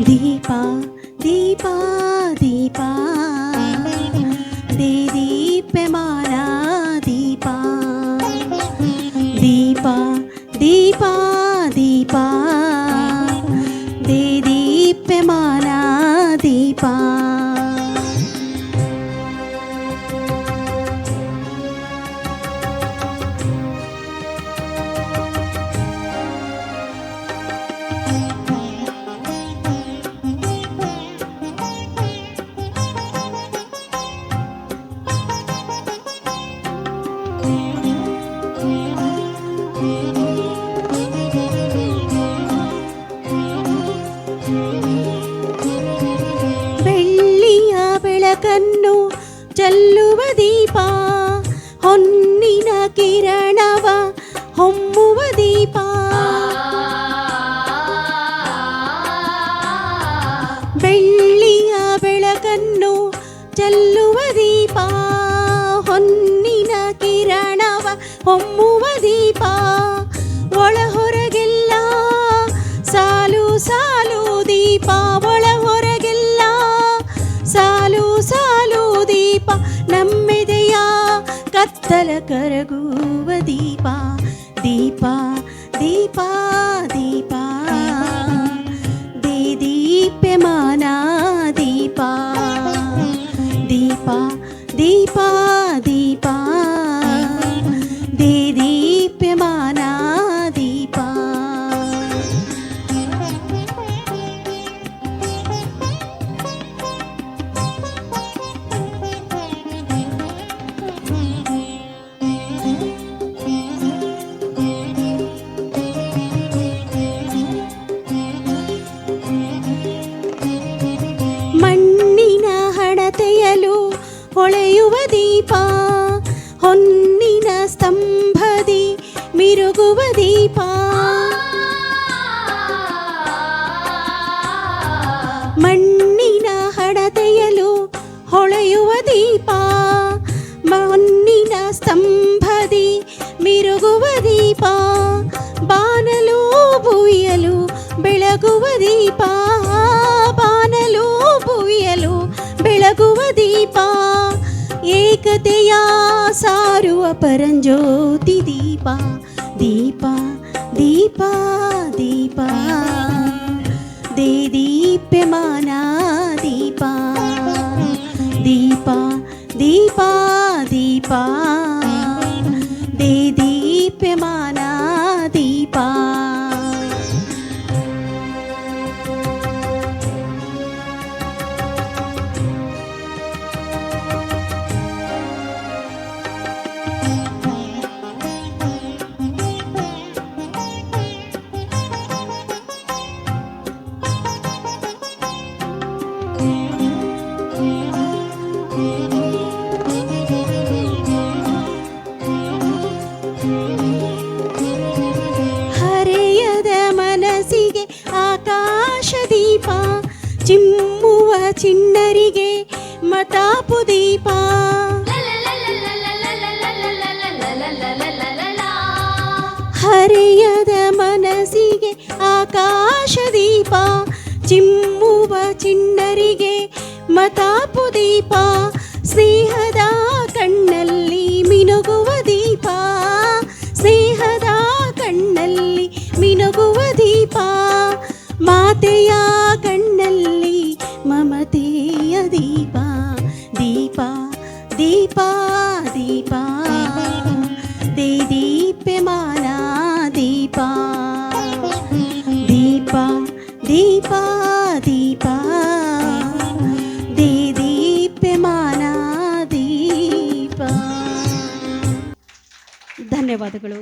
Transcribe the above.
Deepa Deepa Deepa they ದೀಪ್ಯಮಾನ Deepa Deepa Deepa Deepa they ದೀಪ್ಯಮಾನ ದೀಪ ಬೆಳ್ಳಿಯ ಬೆಳಕನ್ನು ಚೆಲ್ಲುವ ದೀಪ ಹೊನ್ನಿನ ಕಿರಣವ ಹೊಮ್ಮುವ ದೀಪ ಬೆಳ್ಳಿಯ ಬೆಳಕನ್ನು ಚೆಲ್ಲುವ ದೀಪ ಹೊನ್ನಿನ ಕಿರಣವ ಹೊಮ್ಮುವ ದೀಪ ಒಳ ಹೊರಗೆಲ್ಲ ಸಾಲು ಸಾಲು ದೀಪ ಒಳ ಹೊರಗೆಲ್ಲ ಸಾಲು ಸಾಲು ದೀಪ ನಮ್ಮೆದೆಯ ಕತ್ತಲ ಕರಗುವ ದೀಪ ದೀಪ ದೀಪ ದೀಪ they ದೀಪ್ಯಮಾನ Deepa Deepa Deepa Deepa they ದೀಪ್ಯಮಾನ ದೀಪ ಮಣ್ಣಿನ ಹಣತೆಯಲು ಹೊಳೆಯುವ ದೀಪ ಹೊನ್ನಿನ ಸ್ತಂಭದಿ ಮಿರುಗುವ ದೀಪ ಮಣ್ಣಿನ ಹಣತೆಯಲು ಹೊಳೆಯುವ ದೀಪ ಹೊನ್ನಿನ ಸ್ತಂಭದಿ ಮಿರುಗುವ ದೀಪ ಬಾನಲು ಭುವಿಯಲು ಬೆಳಗುವ ದೀಪ ಬಾನಲು ಭುವಿಯಲು ಬೆಳಗುವ ದೀಪ ಏಕತೆಯ ಸಾರುವ ಪರಂಜ್ಯೋತಿ ದೀಪ ದೀಪ ದೀಪ ದೀಪ they ದೀಪ್ಯಮಾನ Deepa Deepa Deepa Deepa they ದೀಪ್ಯಮಾನ ದೀಪ ಹರೆಯದ ಮನಸ್ಸಿಗೆ ಆಕಾಶ ದೀಪ ಚಿಮ್ಮುವ ಚಿಣ್ಣರಿಗೆ ಮತಾಪು ದೀಪ ಹರೆಯದ ಮನಸ್ಸಿಗೆ ಆಕಾಶ ದೀಪ ಚಿಮ್ಮುವ ಚಿಣ್ಣರಿಗೆ ಮತಾಪು ದೀಪ ಸ್ನೇಹದ ಕಣ್ಣಲ್ಲಿ ಮಿನುಗುವ ದೀಪ ಸ್ನೇಹದ ಕಣ್ಣಲ್ಲಿ ಮಿನುಗುವ ದೀಪ ಮಾತೆಯ ಕಣ್ಣಲ್ಲಿ ಮಮತೆಯ ದೀಪ ದೀಪ ದೀಪ ದೀಪ they ದೀಪ್ಯಮಾನ Deepa Deepa Deepa Deepa they ದೀಪ್ಯಮಾನ ದೀಪ. ಧನ್ಯವಾದಗಳು.